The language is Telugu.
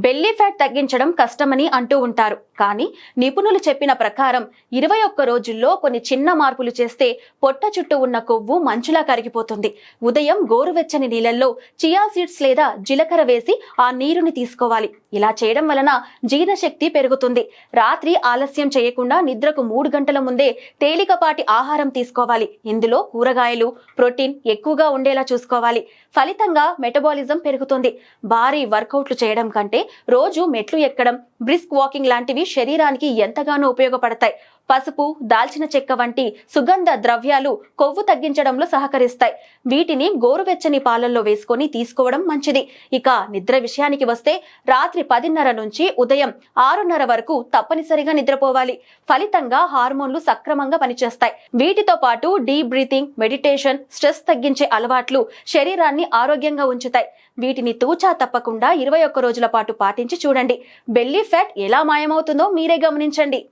బెల్లీ ఫ్యాట్ తగ్గించడం కష్టమని అంటూ ఉంటారు. కానీ నిపుణులు చెప్పిన ప్రకారం 21 రోజుల్లో కొన్ని చిన్న మార్పులు చేస్తే పొట్ట చుట్టూ ఉన్న కొవ్వు మంచులా కరిగిపోతుంది. ఉదయం గోరువెచ్చని నీళ్ళల్లో చియా సీడ్స్ లేదా జీలకర్ర వేసి ఆ నీరుని తీసుకోవాలి. ఇలా చేయడం వలన జీర్ణశక్తి పెరుగుతుంది. రాత్రి ఆలస్యం చేయకుండా నిద్రకు 3 గంటల ముందే తేలికపాటి ఆహారం తీసుకోవాలి. ఇందులో కూరగాయలు, ప్రోటీన్ ఎక్కువగా ఉండేలా చూసుకోవాలి. ఫలితంగా మెటబాలిజం పెరుగుతుంది. భారీ వర్కౌట్లు చేయడం కంటే రోజు మెట్లు ఎక్కడం, బ్రిస్క్ వాకింగ్ లాంటివి శరీరానికి ఎంతగానో ఉపయోగపడతాయి. పసుపు, దాల్చిన చెక్క వంటి సుగంధ ద్రవ్యాలు కొవ్వు తగ్గించడంలో సహకరిస్తాయి. వీటిని గోరువెచ్చని పాలల్లో వేసుకొని తీసుకోవడం మంచిది. ఇక నిద్ర విషయానికి వస్తే రాత్రి 10:30 నుంచి ఉదయం 6:30 వరకు తప్పనిసరిగా నిద్రపోవాలి. ఫలితంగా హార్మోన్లు సక్రమంగా పనిచేస్తాయి. వీటితో పాటు డీప్ బ్రీతింగ్, మెడిటేషన్, స్ట్రెస్ తగ్గించే అలవాట్లు శరీరాన్ని ఆరోగ్యంగా ఉంచుతాయి. వీటిని తూచా తప్పకుండా 21 రోజుల పాటు పాటించి చూడండి. బెల్లీ ఫ్యాట్ ఎలా మాయమవుతుందో మీరే గమనించండి.